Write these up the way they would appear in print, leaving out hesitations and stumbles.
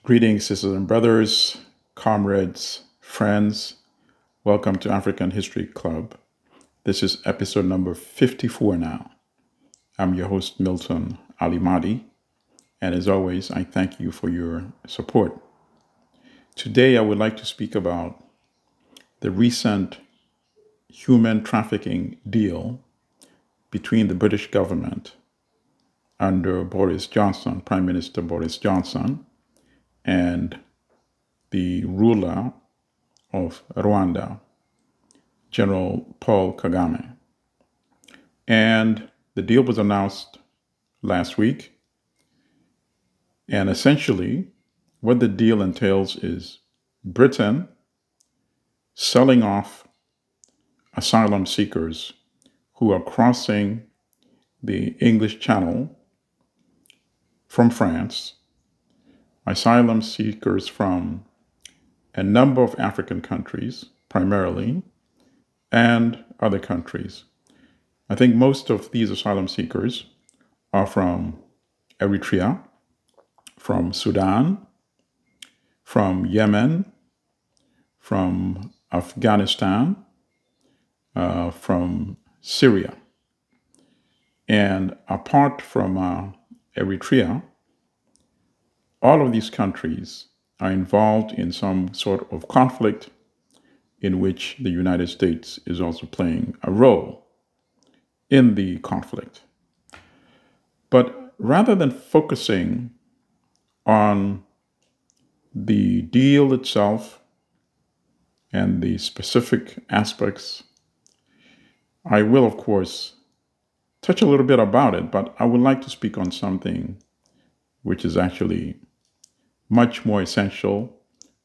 Greetings, sisters and brothers, comrades, friends. Welcome to African History Club. This is episode number 54 now. I'm your host, Milton Alimadi, and as always, I thank you for your support. Today, I would like to speak about the recent human trafficking deal between the British government under Boris Johnson, Prime Minister Boris Johnson, and the ruler of Rwanda, General Paul Kagame. And the deal was announced last week. And essentially, what the deal entails is Britain selling off asylum seekers who are crossing the English Channel from France, asylum seekers from a number of African countries, primarily, and other countries. I think most of these asylum seekers are from Eritrea, from Sudan, from Yemen, from Afghanistan, from Syria. And apart from Eritrea, all of these countries are involved in some sort of conflict in which the United States is also playing a role in the conflict. But rather than focusing on the deal itself and the specific aspects, I will, of course, touch a little bit about it, but I would like to speak on something which is actually much more essential,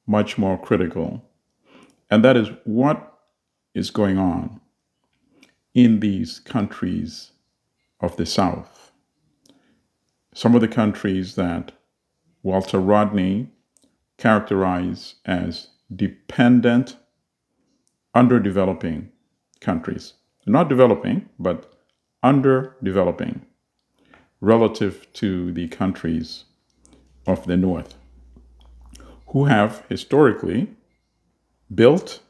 much more critical, and that is what is going on in these countries of the South. Some of the countries that Walter Rodney characterized as dependent, underdeveloping countries. Not developing, but underdeveloping relative to the countries of the North, who have historically built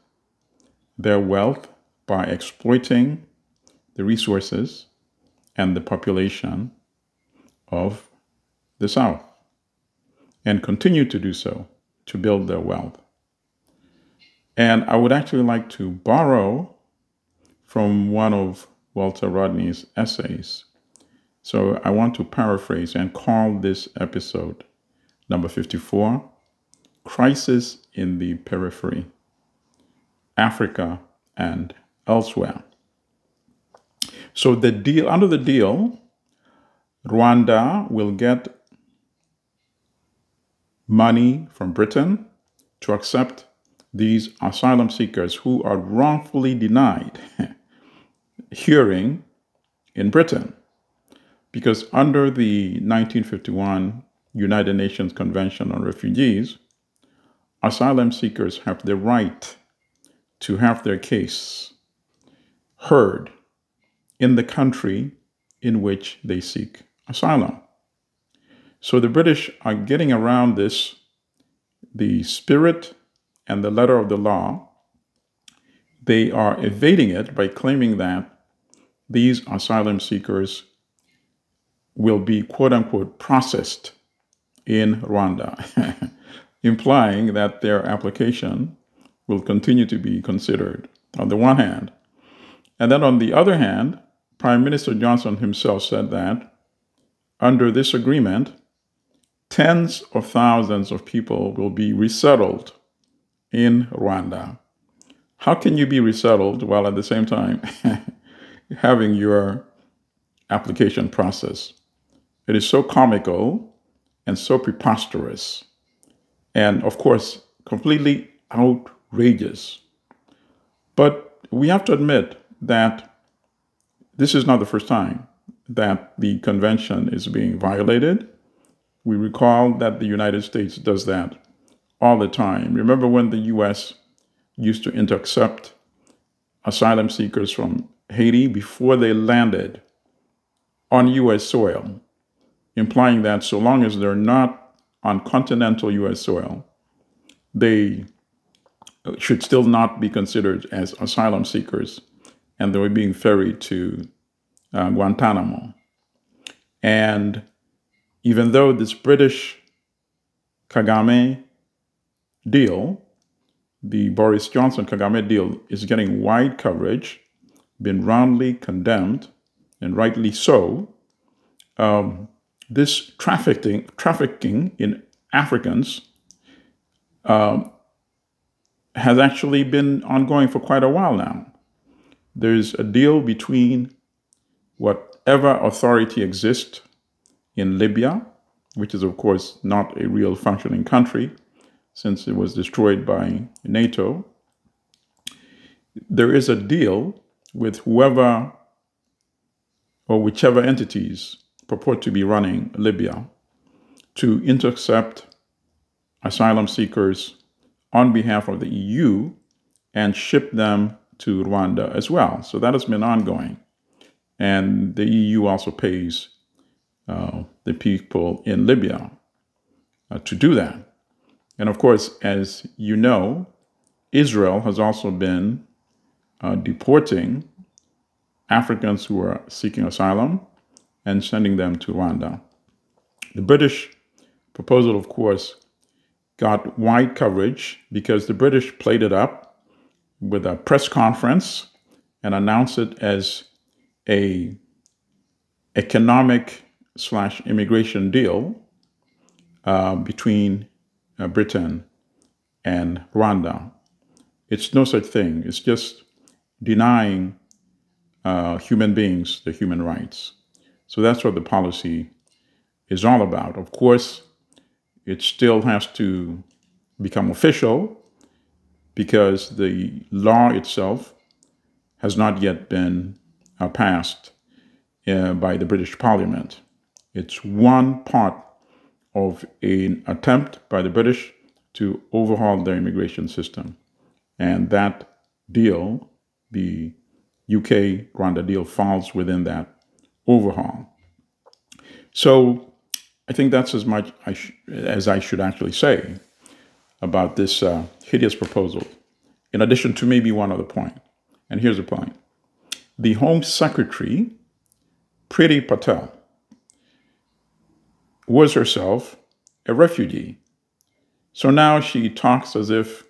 their wealth by exploiting the resources and the population of the South, and continue to do so to build their wealth. And I would actually like to borrow from one of Walter Rodney's essays. So I want to paraphrase and call this episode number 54, Crisis in the Periphery, Africa and Elsewhere. So under the deal, Rwanda will get money from Britain to accept these asylum seekers who are wrongfully denied hearing in Britain. Because under the 1951 United Nations Convention on Refugees, asylum seekers have the right to have their case heard in the country in which they seek asylum. So the British are getting around this, the spirit and the letter of the law. They are evading it by claiming that these asylum seekers will be, quote unquote, processed in Rwanda, implying that their application will continue to be considered on the one hand. And then on the other hand, Prime Minister Johnson himself said that under this agreement, tens of thousands of people will be resettled in Rwanda. How can you be resettled while at the same time having your application process? It is so comical and so preposterous, and of course, completely outrageous. But we have to admit that this is not the first time that the convention is being violated. We recall that the United States does that all the time. Remember when the U.S. used to intercept asylum seekers from Haiti before they landed on U.S. soil, implying that so long as they're not on continental U.S. soil, they should still not be considered as asylum seekers, and they were being ferried to Guantanamo. And even though this British Kagame deal, the Boris Johnson Kagame deal, is getting wide coverage, been roundly condemned, and rightly so, this trafficking in Africans has actually been ongoing for quite a while now. There's a deal between whatever authority exists in Libya, which is, of course, not a real functioning country since it was destroyed by NATO. There is a deal with whoever or whichever entities purport to be running Libya to intercept asylum seekers on behalf of the EU and ship them to Rwanda as well. So that has been ongoing. And the EU also pays the people in Libya to do that. And of course, as you know, Israel has also been deporting Africans who are seeking asylum and sending them to Rwanda. The British proposal, of course, got wide coverage because the British played it up with a press conference and announced it as a economic/immigration deal between Britain and Rwanda. It's no such thing. It's just denying human beings their human rights. So that's what the policy is all about. Of course, it still has to become official because the law itself has not yet been passed by the British Parliament. It's one part of an attempt by the British to overhaul their immigration system. And that deal, the UK-Rwanda deal, falls within that overhaul. So I think that's as much as I should actually say about this hideous proposal, in addition to maybe one other point. And here's the point. The Home Secretary, Priti Patel, was herself a refugee. So now she talks as if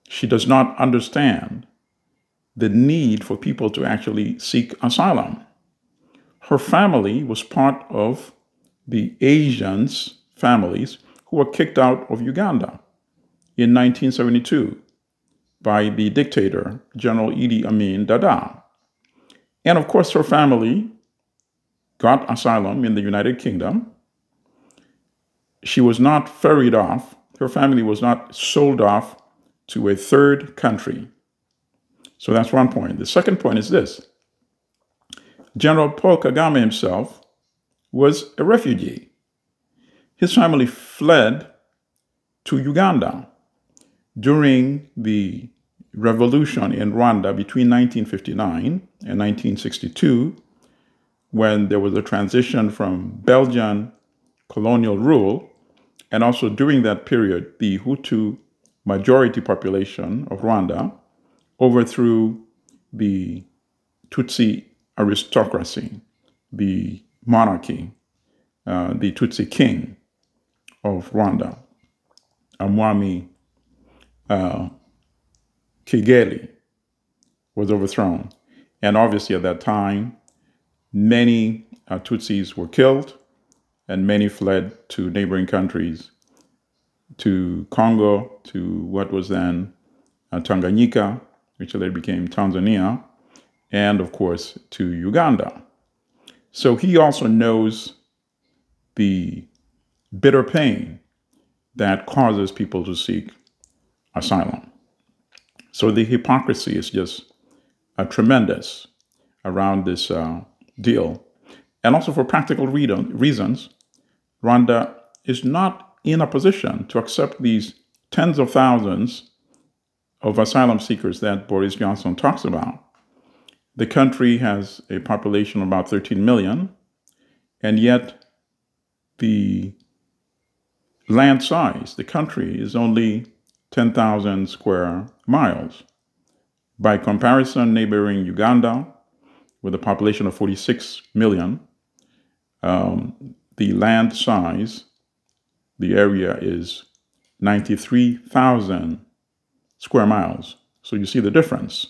she does not understand the need for people to actually seek asylum. Her family was part of the Asians families who were kicked out of Uganda in 1972 by the dictator, General Idi Amin Dada. And of course, her family got asylum in the United Kingdom. She was not ferried off. Her family was not sold off to a third country. So that's one point. The second point is this. General Paul Kagame himself was a refugee. His family fled to Uganda during the revolution in Rwanda between 1959 and 1962, when there was a transition from Belgian colonial rule. And also during that period, the Hutu majority population of Rwanda overthrew the Tutsi aristocracy, the monarchy, the Tutsi king of Rwanda, Amwami Kigeli, was overthrown. And obviously at that time, many Tutsis were killed and many fled to neighboring countries, to Congo, to what was then Tanganyika, which later became Tanzania, and of course to Uganda. So he also knows the bitter pain that causes people to seek asylum. So the hypocrisy is just tremendous around this deal. And also for practical reasons, Rwanda is not in a position to accept these tens of thousands of asylum seekers that Boris Johnson talks about. The country has a population of about 13 million, and yet the land size. The country is only 10,000 square miles. By comparison, neighboring Uganda, with a population of 46 million, the land size, the area is 93,000 square miles. So you see the difference.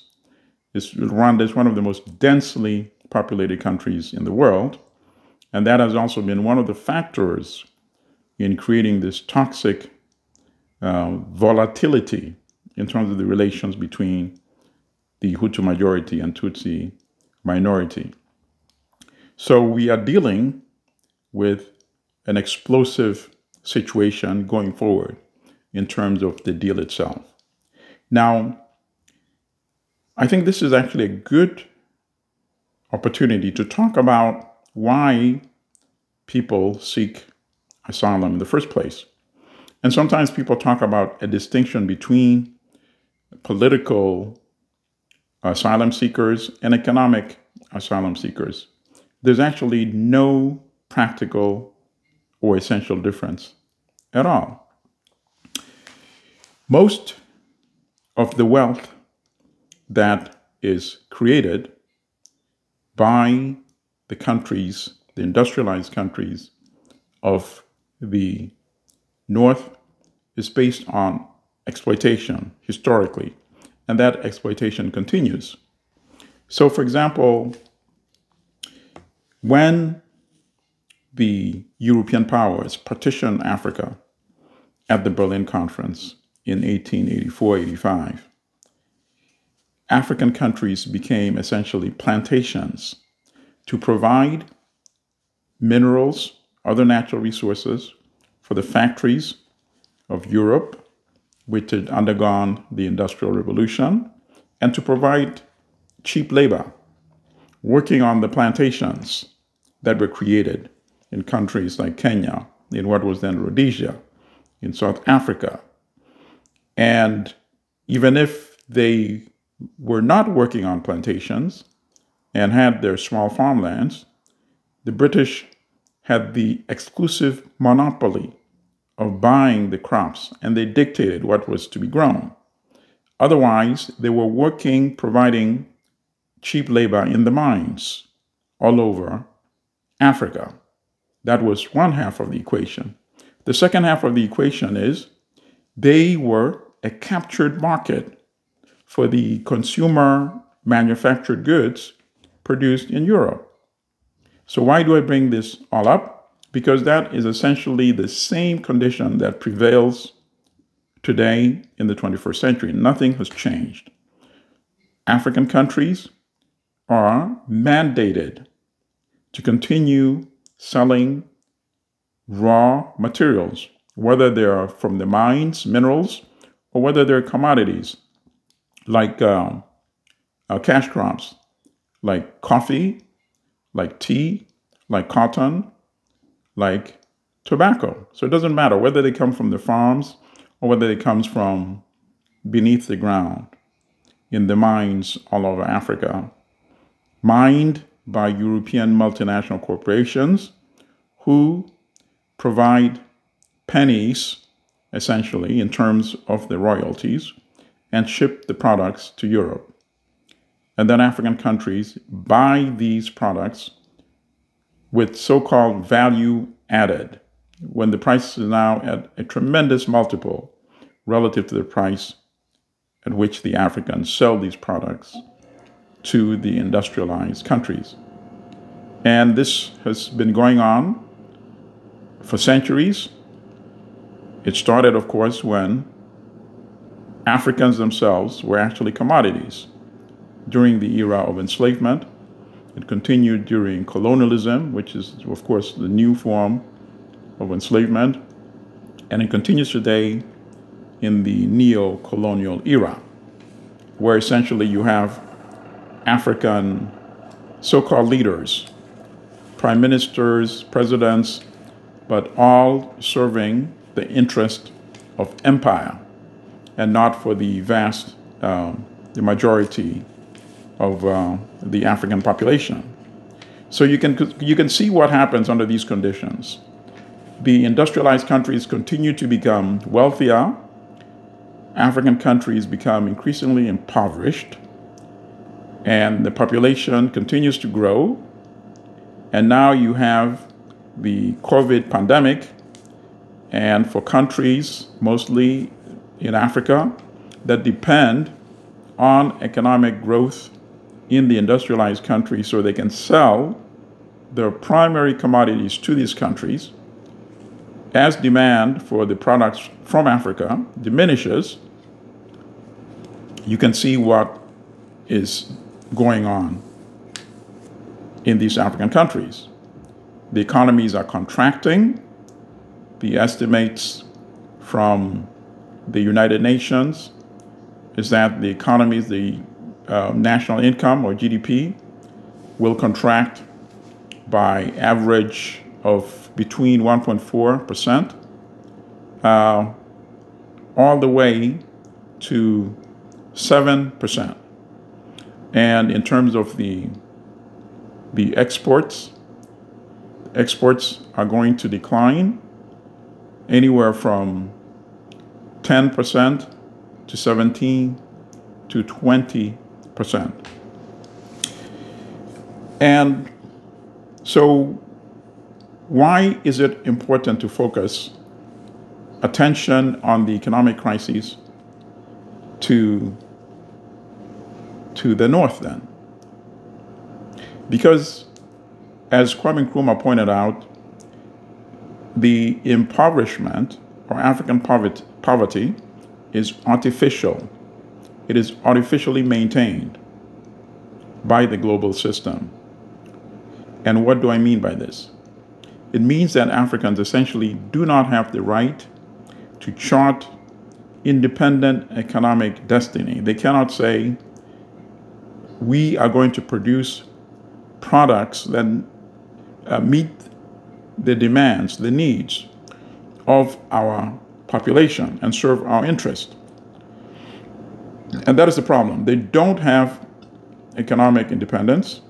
Rwanda is one of the most densely populated countries in the world, and that has also been one of the factors in creating this toxic volatility in terms of the relations between the Hutu majority and Tutsi minority. So we are dealing with an explosive situation going forward in terms of the deal itself. Now, I think this is actually a good opportunity to talk about why people seek asylum in the first place. And sometimes people talk about a distinction between political asylum seekers and economic asylum seekers. There's actually no practical or essential difference at all. Most of the wealth that is created by the countries, the industrialized countries of the North, is based on exploitation historically, and that exploitation continues. So, for example, when the European powers partitioned Africa at the Berlin Conference in 1884-85, African countries became essentially plantations to provide minerals, other natural resources for the factories of Europe, which had undergone the Industrial Revolution, and to provide cheap labor working on the plantations that were created in countries like Kenya, in what was then Rhodesia, in South Africa. And even if they were not working on plantations and had their small farmlands, the British had the exclusive monopoly of buying the crops, and they dictated what was to be grown. Otherwise, they were working, providing cheap labor in the mines all over Africa. That was one half of the equation. The second half of the equation is they were a captured market for the consumer manufactured goods produced in Europe. So why do I bring this all up? Because that is essentially the same condition that prevails today in the 21st century. Nothing has changed. African countries are mandated to continue selling raw materials, whether they are from the mines, minerals, or whether they're commodities like cash crops, like coffee, like tea, like cotton, like tobacco. So it doesn't matter whether they come from the farms or whether it comes from beneath the ground in the mines all over Africa, mined by European multinational corporations who provide pennies, essentially, in terms of the royalties, and ship the products to Europe. And then African countries buy these products with so-called value added, when the price is now at a tremendous multiple relative to the price at which the Africans sell these products to the industrialized countries. And this has been going on for centuries. It started, of course, when Africans themselves were actually commodities. During the era of enslavement, it continued during colonialism, which is, of course, the new form of enslavement, and it continues today in the neo-colonial era, where essentially you have African so-called leaders, prime ministers, presidents, but all serving the interest of empire and not for the vast, the majority of the African population. So you can see what happens under these conditions. the industrialized countries continue to become wealthier. African countries become increasingly impoverished, and the population continues to grow. And now you have the COVID pandemic, and for countries, mostly in Africa, that depend on economic growth in the industrialized countries so they can sell their primary commodities to these countries, as demand for the products from Africa diminishes, you can see what is going on in these African countries. The economies are contracting. The estimates from the United Nations is that the economies, the national income or GDP, will contract by average of between 1.4% all the way to 7%. And in terms of the exports are going to decline anywhere from 10% to 17 to 20%. And so why is it important to focus attention on the economic crises to the north then? Because, as Kwame Nkrumah pointed out, the impoverishment or African poverty is artificial. It is artificially maintained by the global system. And what do I mean by this? It means that Africans essentially do not have the right to chart independent economic destiny. They cannot say, we are going to produce products that meet the demands, the needs of our population and serve our interest. And that is the problem. They don't have economic independence,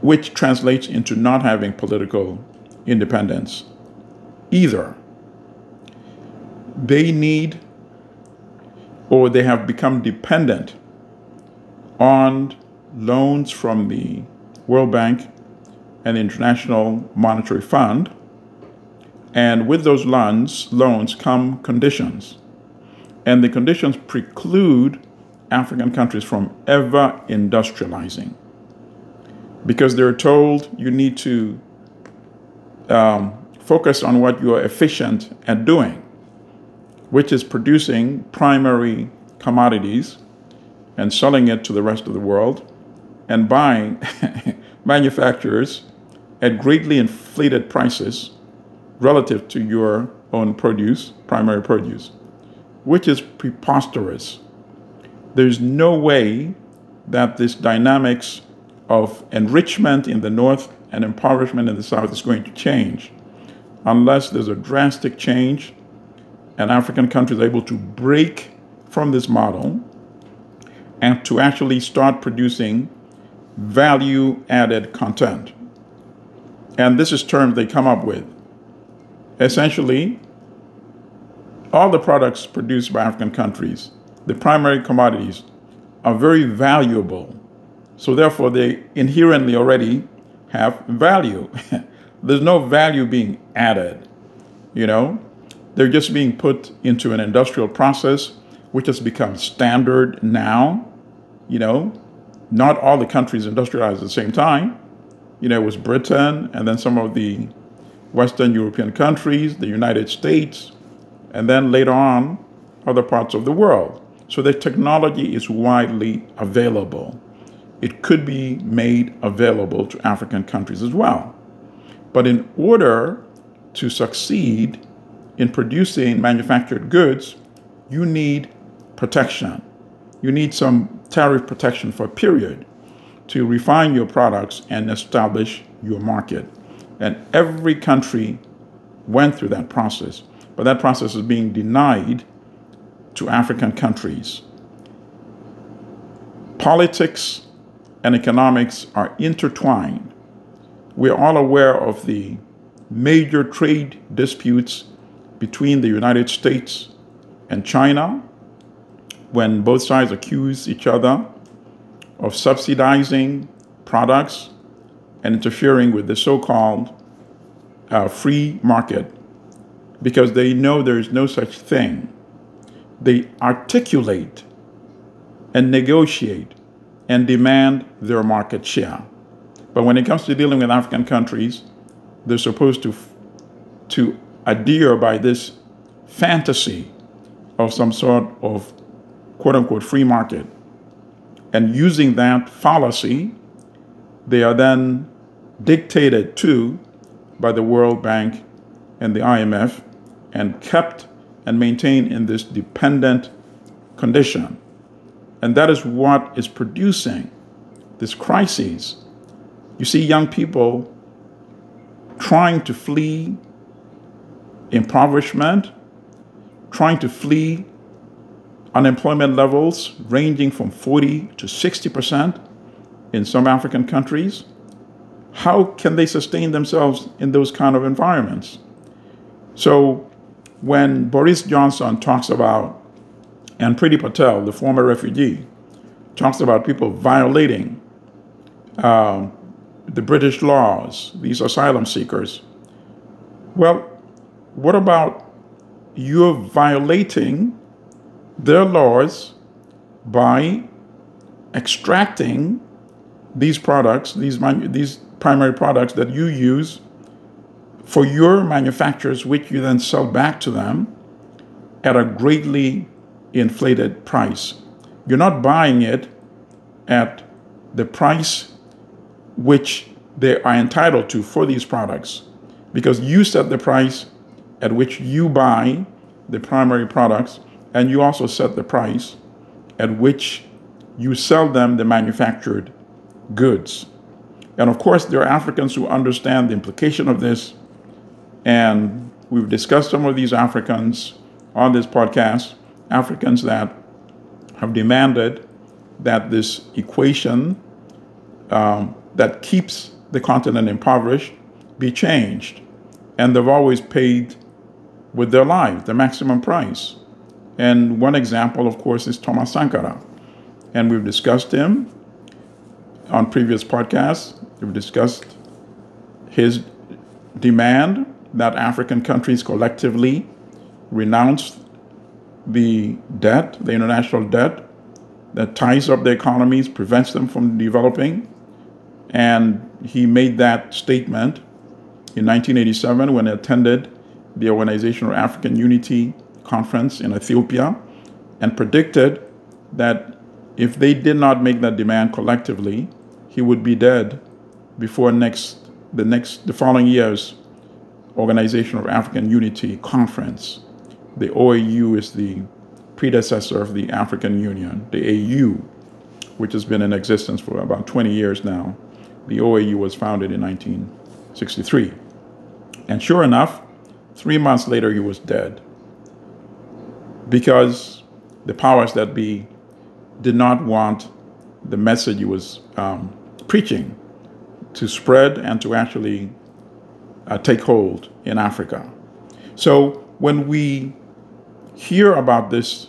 which translates into not having political independence either. They need, or they have become dependent on loans from the World Bank and International Monetary Fund. And with those loans come conditions. And the conditions preclude African countries from ever industrializing, because they're told you need to focus on what you are efficient at doing, which is producing primary commodities and selling it to the rest of the world and buying manufacturers at greatly inflated prices relative to your own produce, primary produce, which is preposterous. There's no way that this dynamics of enrichment in the north and impoverishment in the south is going to change unless there's a drastic change and African countries are able to break from this model and to actually start producing value-added content. And this is terms they come up with. Essentially, all the products produced by African countries, the primary commodities, are very valuable. So therefore, they inherently already have value. There's no value being added, They're just being put into an industrial process, which has become standard now. Not all the countries industrialized at the same time. It was Britain, and then some of the Western European countries, the United States, and then later on, other parts of the world. So the technology is widely available. It could be made available to African countries as well. But in order to succeed in producing manufactured goods, you need protection. You need some tariff protection for a period to refine your products and establish your market. And every country went through that process, but that process is being denied to African countries. Politics and economics are intertwined. We're all aware of the major trade disputes between the United States and China, when both sides accuse each other of subsidizing products and interfering with the so-called free market, because they know there is no such thing. They articulate and negotiate and demand their market share. But when it comes to dealing with African countries, they're supposed to adhere by this fantasy of some sort of quote-unquote free market. And using that fallacy, they are then dictated to by the World Bank and the IMF and kept and maintained in this dependent condition. And that is what is producing this crisis. You see young people trying to flee impoverishment, trying to flee unemployment levels ranging from 40 to 60% in some African countries. How can they sustain themselves in those kind of environments? So when Boris Johnson talks about, and Priti Patel, the former refugee, talks about people violating the British laws, these asylum seekers, well, what about you're violating their laws by extracting these products, these primary products that you use for your manufacturers, which you then sell back to them at a greatly inflated price. You're not buying it at the price which they are entitled to for these products, because you set the price at which you buy the primary products, and you also set the price at which you sell them the manufactured goods. And of course, there are Africans who understand the implication of this, and we've discussed some of these Africans on this podcast, Africans that have demanded that this equation that keeps the continent impoverished be changed. And they've always paid with their lives the maximum price. And one example, of course, is Thomas Sankara. And we've discussed him on previous podcasts. We've discussed his demand that African countries collectively renounce the debt, the international debt that ties up their economies, prevents them from developing. And he made that statement in 1987 when he attended the Organization of African Unity conference in Ethiopia, and predicted that if they did not make that demand collectively, he would be dead before the following year's Organization of African Unity conference. The OAU is the predecessor of the African Union, the AU, which has been in existence for about 20 years now. The OAU was founded in 1963. And sure enough, 3 months later, he was dead, because the powers that be did not want the message he was preaching to spread and to actually take hold in Africa. So when we hear about this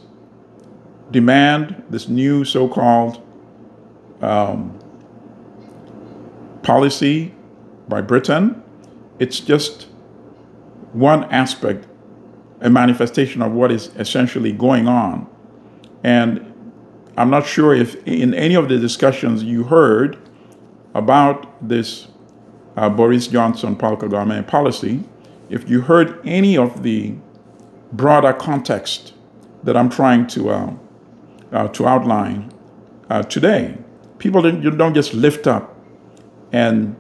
demand, this new so-called policy by Britain, it's just one aspect, a manifestation of what is essentially going on. And I'm not sure if in any of the discussions you heard about this Boris Johnson political government policy, if you heard any of the broader context that I'm trying to outline today. People don't just lift up and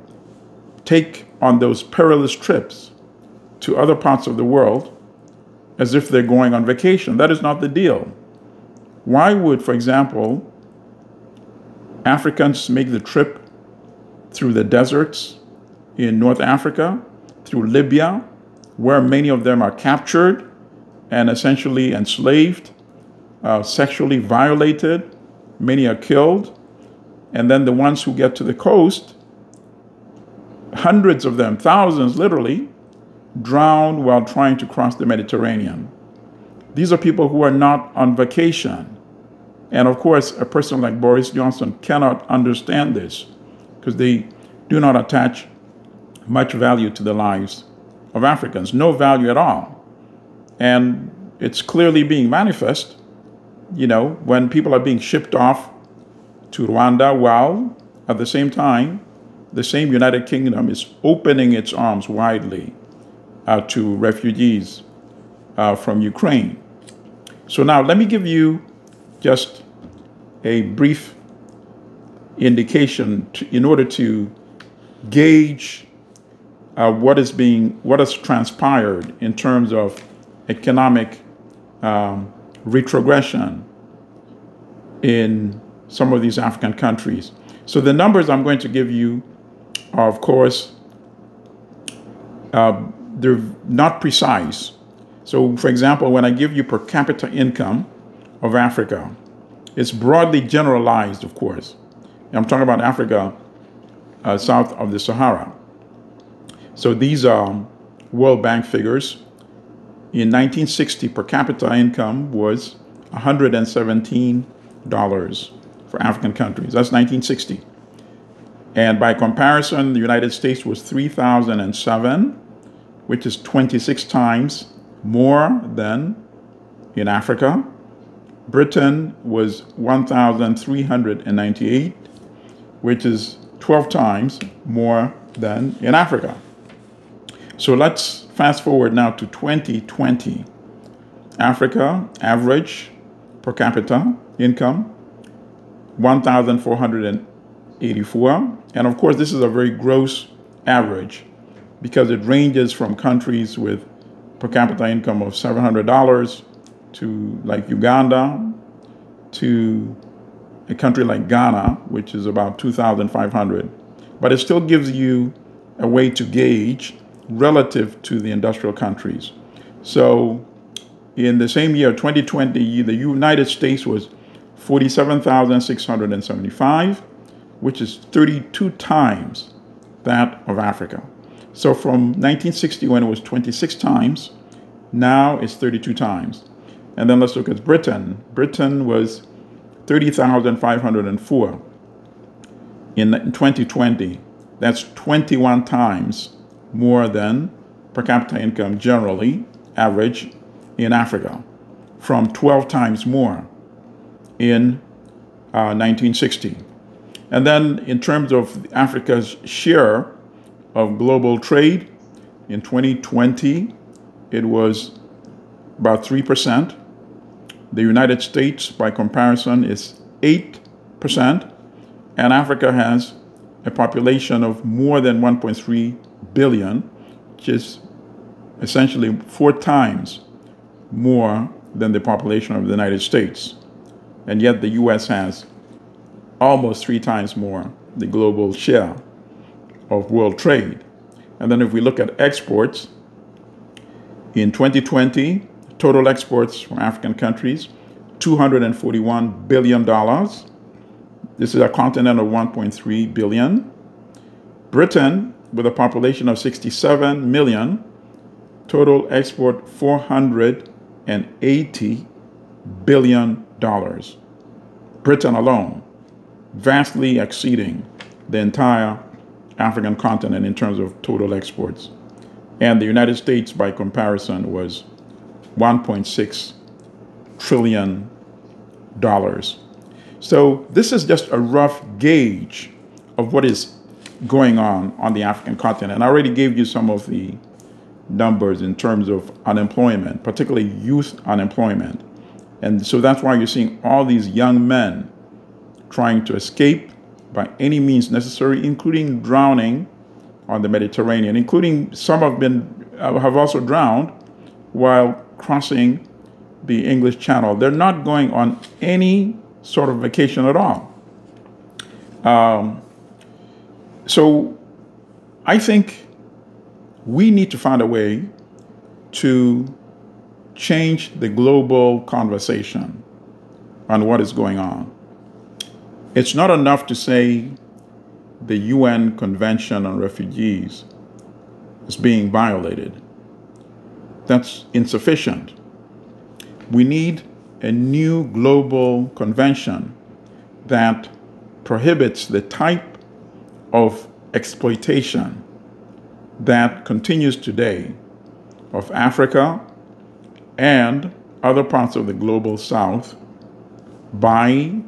take on those perilous trips to other parts of the world as if they're going on vacation. That is not the deal. Why would, for example, Africans make the trip through the deserts in North Africa, through Libya, where many of them are captured and essentially enslaved, sexually violated, many are killed, and then the ones who get to the coast, hundreds of them, thousands literally, drown while trying to cross the Mediterranean. These are people who are not on vacation. And of course, a person like Boris Johnson cannot understand this because they do not attach much value to the lives of Africans, no value at all. And it's clearly being manifest, when people are being shipped off to Rwanda, while at the same time, the same United Kingdom is opening its arms widely to refugees from Ukraine. So now let me give you just a brief indication in order to gauge what has transpired in terms of economic retrogression in some of these African countries. So the numbers I'm going to give you are, of course, they're not precise. So, for example, when I give you per capita income of Africa, it's broadly generalized, of course. I'm talking about Africa south of the Sahara. So these are World Bank figures. In 1960, per capita income was $117 for African countries. That's 1960. And by comparison, the United States was 3,007, which is 26 times more than in Africa. Britain was 1,398, which is 12 times more than in Africa. So let's fast forward now to 2020. Africa average per capita income, 1,484. And of course, this is a very gross average because it ranges from countries with per capita income of $700 to like Uganda, to a country like Ghana, which is about 2,500. But it still gives you a way to gauge relative to the industrial countries. So in the same year, 2020, the United States was 47,675, which is 32 times that of Africa. So from 1960, when it was 26 times, now it's 32 times. And then let's look at Britain. Britain was 30,504 in 2020. That's 21 times more than per capita income generally, average, in Africa, from 12 times more in 1960. And then in terms of Africa's share of global trade, in 2020, it was about 3%. The United States, by comparison, is 8%. And Africa has a population of more than 1.3 billion, which is essentially 4 times more than the population of the United States. And yet the US has almost 3 times more the global share of world trade. And then if we look at exports, in 2020, total exports from African countries, $241 billion. This is a continent of 1.3 billion. Britain, with a population of 67 million, total export $480 billion. Britain alone, vastly exceeding the entire African continent in terms of total exports. And the United States, by comparison, was $1.6 trillion. So this is just a rough gauge of what is going on the African continent. I already gave you some of the numbers in terms of unemployment, particularly youth unemployment. And so that's why you're seeing all these young men trying to escape by any means necessary, including drowning on the Mediterranean, including some have also drowned while crossing the English Channel. They're not going on any sort of vacation at all. So I think we need to find a way to change the global conversation on what is going on. It's not enough to say the UN Convention on Refugees is being violated. That's insufficient. We need a new global convention that prohibits the type of exploitation that continues today of Africa and other parts of the global south by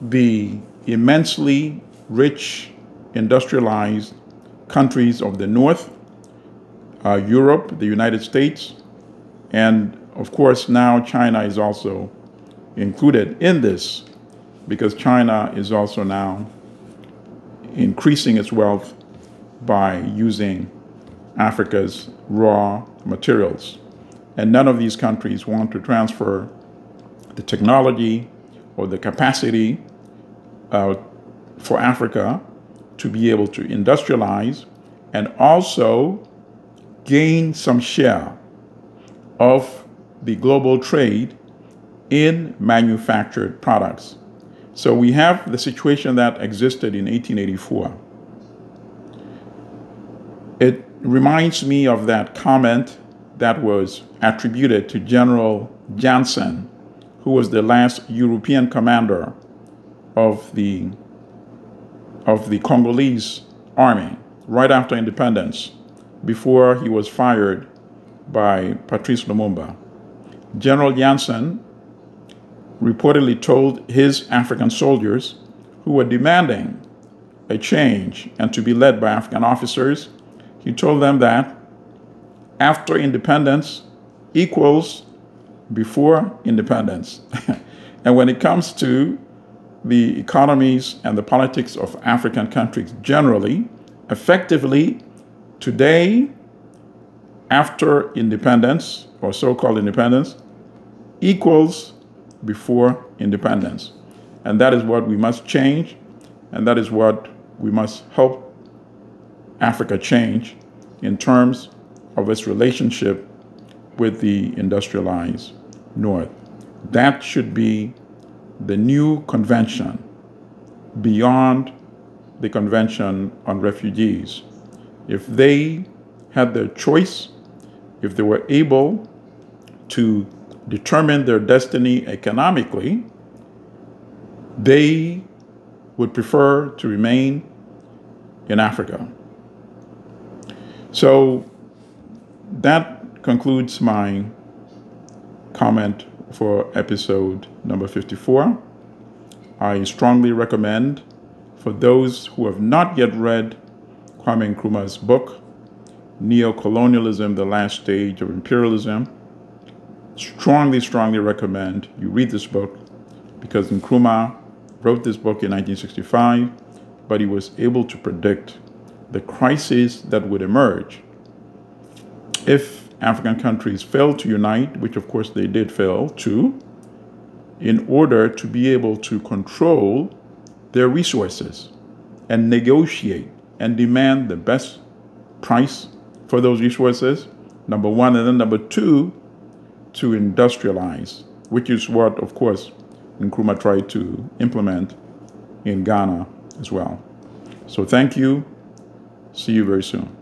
the immensely rich, industrialized countries of the north, Europe, the United States, and of course now China is also included in this, because China is also now increasing its wealth by using Africa's raw materials. And none of these countries want to transfer the technology or the capacity for Africa to be able to industrialize and also gain some share of the global trade in manufactured products. So we have the situation that existed in 1884. It reminds me of that comment that was attributed to General Jansen, who was the last European commander of the Congolese army right after independence, before he was fired by Patrice Lumumba. General Jansen reportedly told his African soldiers who were demanding a change and to be led by African officers, he told them that after independence equals before independence. And when it comes to the economies and the politics of African countries generally, effectively, today, after independence, or so-called independence, equals before independence. And that is what we must change, and that is what we must help Africa change in terms of its relationship with the industrialized North. That should be the new convention beyond the Convention on Refugees. If they had their choice, if they were able to determine their destiny economically, they would prefer to remain in Africa. So that concludes my comment for episode number 54. I strongly recommend, for those who have not yet read Kwame Nkrumah's book, Neo-Colonialism, The Last Stage of Imperialism, strongly recommend you read this book, because Nkrumah wrote this book in 1965, but he was able to predict the crisis that would emerge if African countries failed to unite, which of course they did fail to, in order to be able to control their resources and negotiate and demand the best price for those resources, number one, and then number two, to industrialize, which is what, of course, Nkrumah tried to implement in Ghana as well. So thank you. See you very soon.